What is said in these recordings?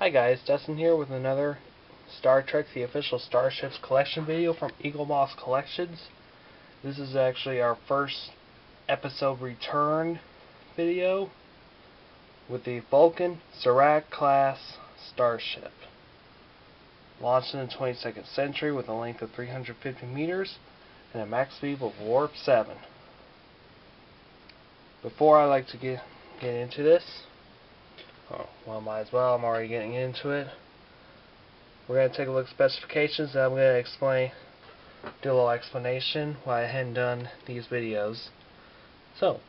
Hi guys, Dustin here with another Star Trek the Official Starships collection video from Eagle Moss Collections. This is actually our first episode return video with the Vulcan Surak Class Starship. Launched in the 22nd century with a length of 350 meters and a max speed of warp 7. Before I like to get into this, might as well. I'm already getting into it. We're going to take a look at specifications, and I'm going to do a little explanation why I hadn't done these videos. So,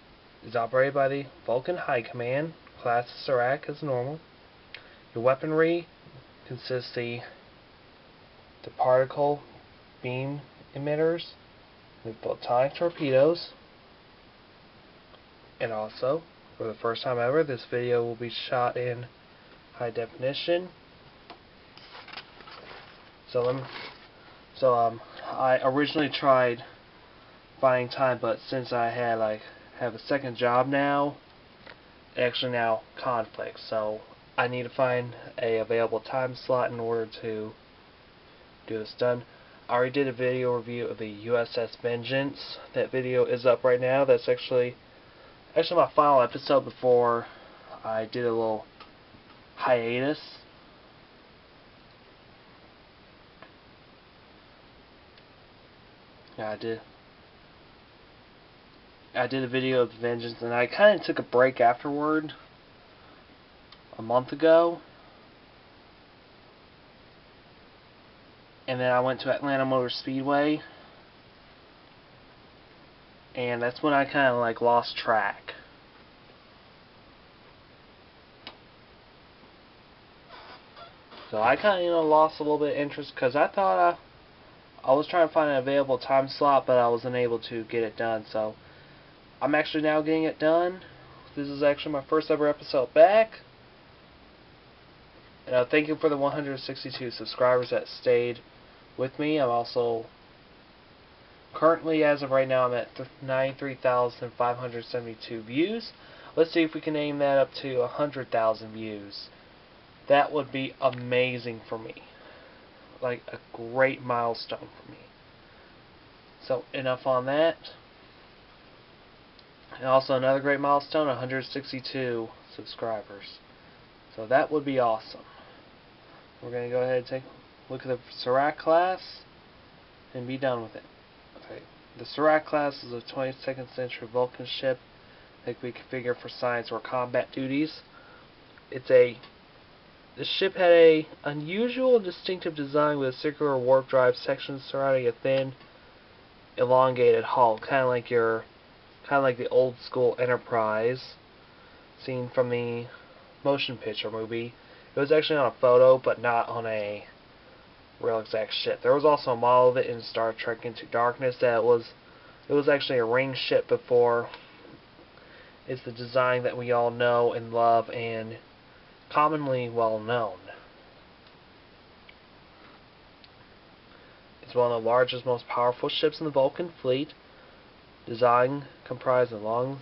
it's operated by the Vulcan High Command, class Surak as normal. Your weaponry consists the particle beam emitters with photonic torpedoes, and also, for the first time ever, this video will be shot in high definition. I originally tried finding time, but since I have a second job now, it actually now conflicts. So I need to find a available time slot in order to do this done. I already did a video review of the USS Vengeance. That video is up right now. That's actually my final episode before I did a little hiatus. Yeah, I did a video of the Vengeance, and I kind of took a break afterward a month ago. And then I went to Atlanta Motor Speedway, and that's when I kind of lost track. So I kind of lost a little bit of interest because I thought I was trying to find an available time slot, but I wasn't able to get it done. So I'm actually now getting it done. This is actually my first ever episode back. And thank you for the 162 subscribers that stayed with me. I'm also currently, as of right now, I'm at 93,572 views. Let's see if we can aim that up to 100,000 views. That would be amazing for me. Like a great milestone for me. So enough on that. And also another great milestone, 162 subscribers. So that would be awesome. We're going to go ahead and take a look at the Surak class and be done with it. Okay. The Surak class is a 22nd century Vulcan ship that we configure for science or combat duties. The ship had a unusual and distinctive design with a circular warp drive section surrounding a thin, elongated hull, kind of like the old school Enterprise seen from the motion picture movie. It was actually on a photo, but not on a real exact ship. There was also a model of it in Star Trek Into Darkness that it was actually a ring ship before it's the design that we all know and love and commonly well known. It's one of the largest, most powerful ships in the Vulcan fleet. Design comprised a long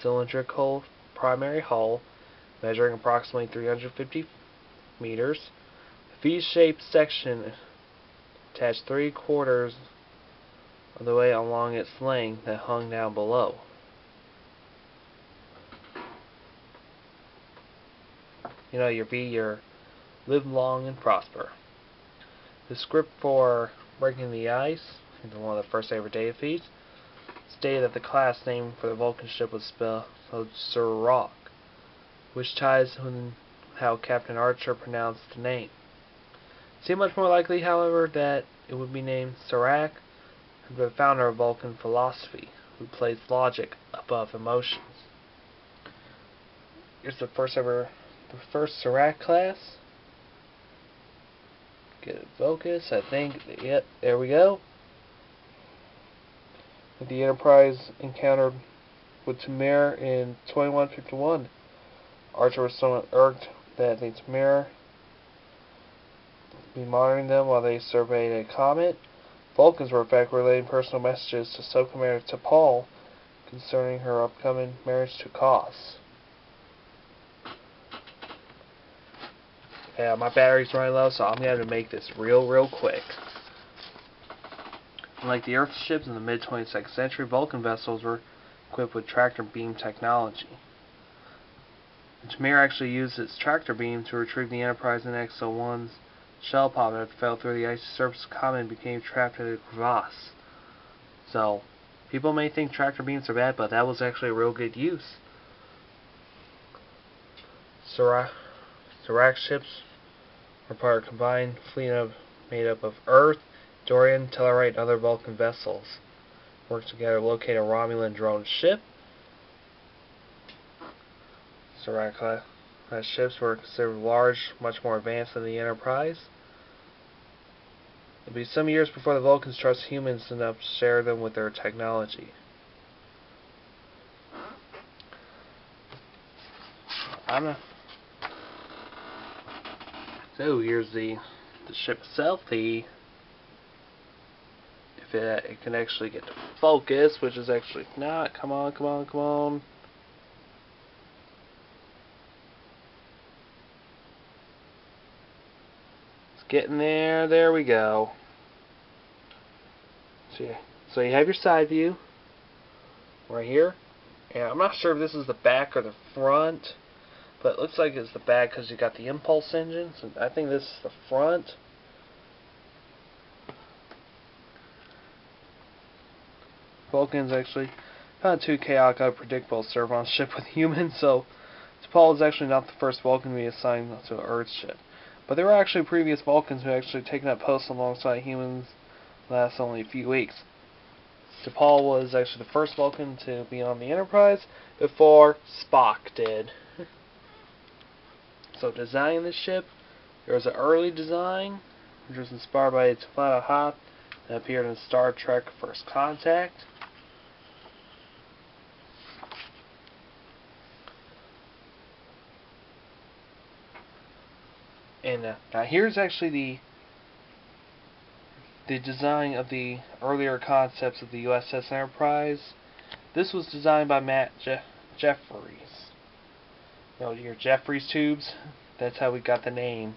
cylindrical primary hull measuring approximately 350 meters. A V-shaped section attached 3/4 of the way along its length that hung down below. Your live long and prosper. The script for Breaking the Ice, one of the first ever data feeds, stated that the class name for the Vulcan ship was spelled Surak, which ties with how Captain Archer pronounced the name. It seemed much more likely, however, that it would be named Surak, the founder of Vulcan philosophy, who placed logic above emotions. Here's the first Surak class. Get it focus, I think. Yep, there we go. The Enterprise encountered with Tamir in 2151. Archer was somewhat irked that the Tamir be monitoring them while they surveyed a comet. Vulcans were in fact relaying personal messages to Subcommander T'Pol concerning her upcoming marriage to Kos. My battery's running low, so I'm going to make this real quick. Unlike the Earth ships in the mid-22nd century, Vulcan vessels were equipped with tractor beam technology. The Tamir actually used its tractor beam to retrieve the Enterprise and XO-1's shell pod that fell through the icy surface of the comet and became trapped in a crevasse. So, people may think tractor beams are bad, but that was actually a real good use. Surak ships are part of a combined fleet made up of Earth, Dorian, Tellarite, and other Vulcan vessels. Work together to locate a Romulan drone ship. Surak Class ships were considered large, much more advanced than the Enterprise. It would be some years before the Vulcans trust humans enough to share them with their technology. So here's the ship itself. If it can actually get to focus, which is actually not. Come on. It's getting there. There we go. So you have your side view right here. And I'm not sure if this is the back or the front, but it looks like it's the back because you got the impulse engine. So I think this is the front. Vulcan's actually kind of too chaotic, unpredictable to serve on a ship with humans, so T'Pol is actually not the first Vulcan to be assigned to an Earth ship. But there were actually previous Vulcans who actually taken up posts alongside humans last only a few weeks. T'Pol was actually the first Vulcan to be on the Enterprise before Spock did. So designing the ship, there was an early design which was inspired by Atlanta Motor that appeared in Star Trek First Contact. And now here's actually the design of the earlier concepts of the USS Enterprise. This was designed by Matt Jeffries. You know, your Jeffries tubes, that's how we got the name.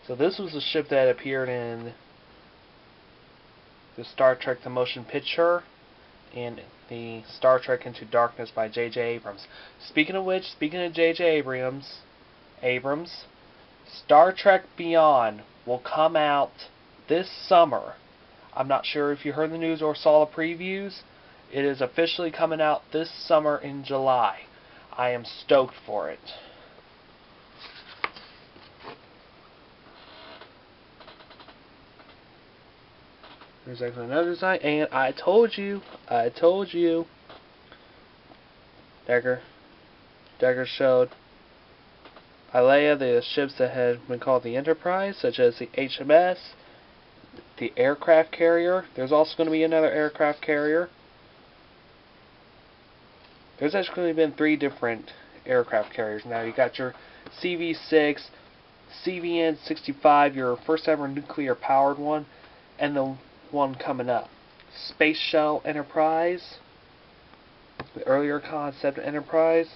So this was a ship that appeared in the Star Trek The Motion Picture and the Star Trek Into Darkness by J.J. Abrams. Speaking of which, speaking of J.J. Abrams, Star Trek Beyond will come out this summer. I'm not sure if you heard the news or saw the previews. It is officially coming out this summer in July. I am stoked for it. There's actually another design, and I told you. Decker showed Ilea the ships that had been called the Enterprise, such as the HMS, the aircraft carrier. There's also going to be another aircraft carrier. There's actually been 3 different aircraft carriers. Now you got your CV-6, CVN-65, your first ever nuclear powered one, and the one coming up, Space Shuttle Enterprise, the earlier concept Enterprise,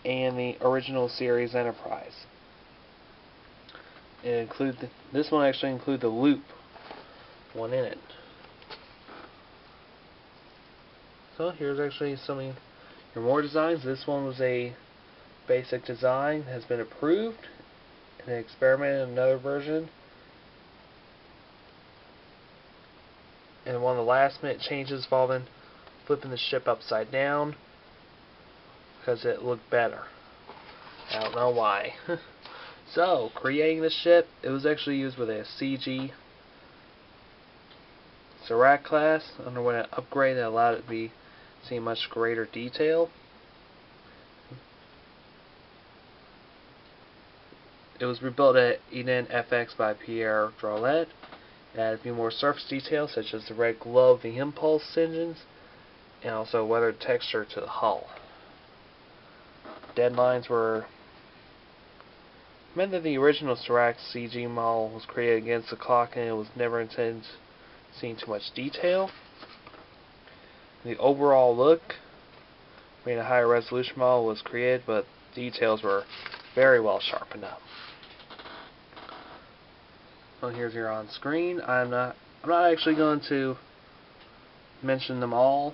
and the original series Enterprise. This one actually includes the loop one in it. So here's actually some of your more designs. This one was a basic design, has been approved, and they experimented in another version. And one of the last minute changes involving flipping the ship upside down because it looked better. I don't know why. So, creating the ship, it was actually used with a CG Surak Class. Underwent an upgrade that allowed it to be seen in much greater detail. It was rebuilt at Eden FX by Pierre Drolet. It added a few more surface details, such as the red glow of the impulse engines, and also weathered texture to the hull. Deadlines were meant that the original Surak CG model was created against the clock and it was never intended to see too much detail. The overall look, a higher resolution model was created, but details were very well sharpened up. Well, here's your on screen. I'm not actually going to mention them all.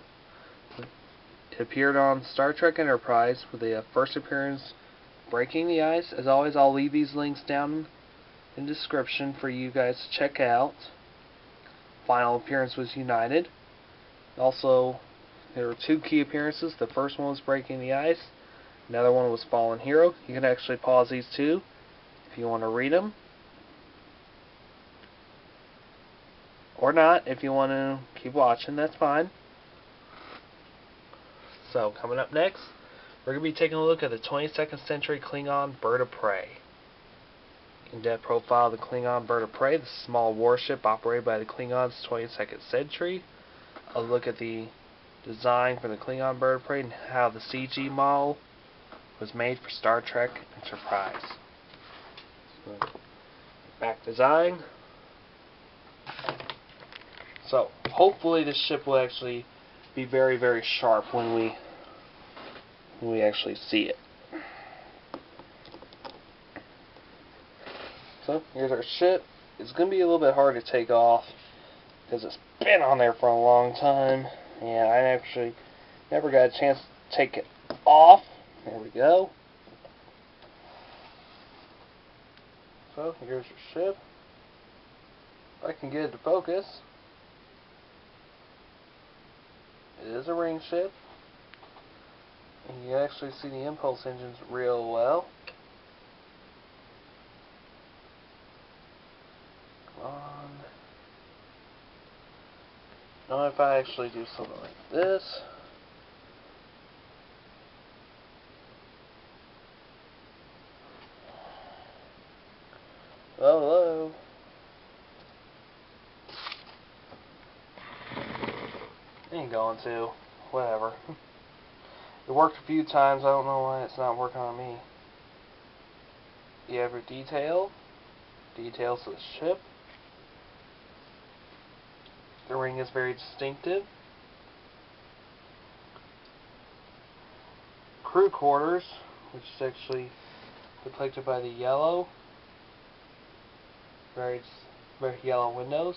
It appeared on Star Trek Enterprise with the first appearance breaking the ice. As always, I'll leave these links down in the description for you guys to check out. Final appearance was United. Also, there were 2 key appearances. The first one was breaking the ice. Another one was Fallen Hero. You can actually pause these 2 if you want to read them. Or not, if you want to keep watching, that's fine. So, coming up next, we're going to be taking a look at the 22nd century Klingon Bird of Prey. In-depth profile of the Klingon Bird of Prey, the small warship operated by the Klingons 22nd century. A look at the design for the Klingon Bird of Prey and how the CG model was made for Star Trek Enterprise. So, back design. So, hopefully this ship will actually be very, very sharp when we actually see it. So, here's our ship. It's going to be a little bit hard to take off because it's been on there for a long time, and I actually never got a chance to take it off. There we go. So, here's your ship. If I can get it to focus. It is a ring ship, and you can actually see the impulse engines real well. Come on. Now if I actually do something like this. Hello. Ain't going to. Whatever. It worked a few times. I don't know why it's not working on me. You have your details of the ship. The ring is very distinctive. Crew quarters, which is actually depicted by the yellow. Very yellow windows.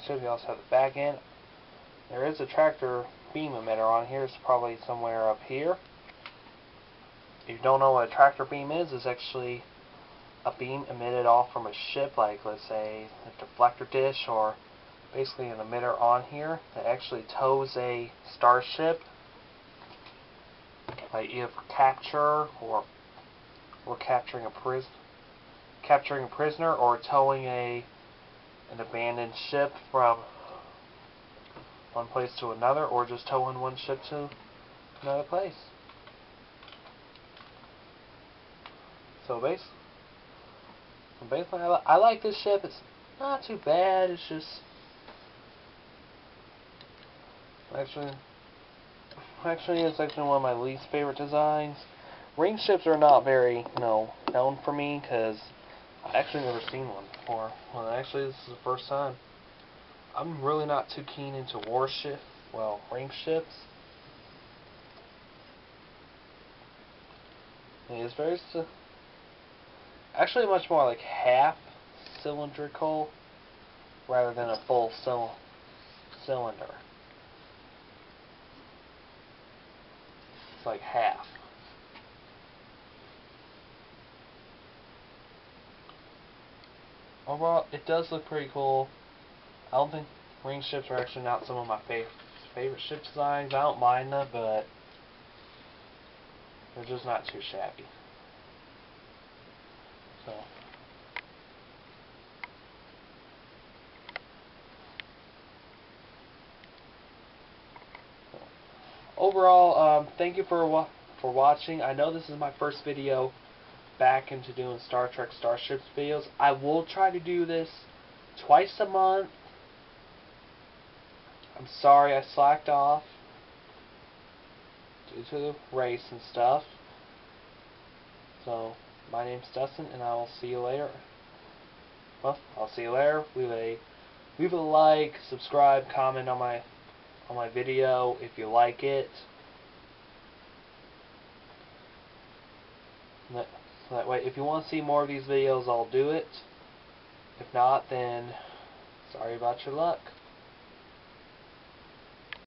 You also have the back end. There is a tractor beam emitter on here. It's probably somewhere up here. If you don't know what a tractor beam is, it's actually a beam emitted off from a ship, like let's say a deflector dish, or basically an emitter on here that actually tows a starship, like either for capture or capturing a prisoner, or towing an abandoned ship from one place to another, or just towing one ship to another place. So basically I like this ship. It's not too bad. It's just actually it's actually one of my least favorite designs. Ring ships are not very known for me, because I've actually never seen one before. Well, actually, this is the first time. I'm really not too keen into ring ships. It's very actually much more like half cylindrical rather than a full cylinder. It's like half. Overall, it does look pretty cool. I don't think ring ships are actually not some of my favorite ship designs. I don't mind them, but they're just not too shabby. So, overall, thank you for watching. I know this is my first video back into doing Star Trek Starships videos. I will try to do this twice a month. I'm sorry I slacked off due to the race and stuff. So, my name's Dustin, and I will see you later. Well, I'll see you later with a Leave a like, subscribe, comment on my video if you like it. That way, if you want to see more of these videos, I'll do it. If not, then sorry about your luck.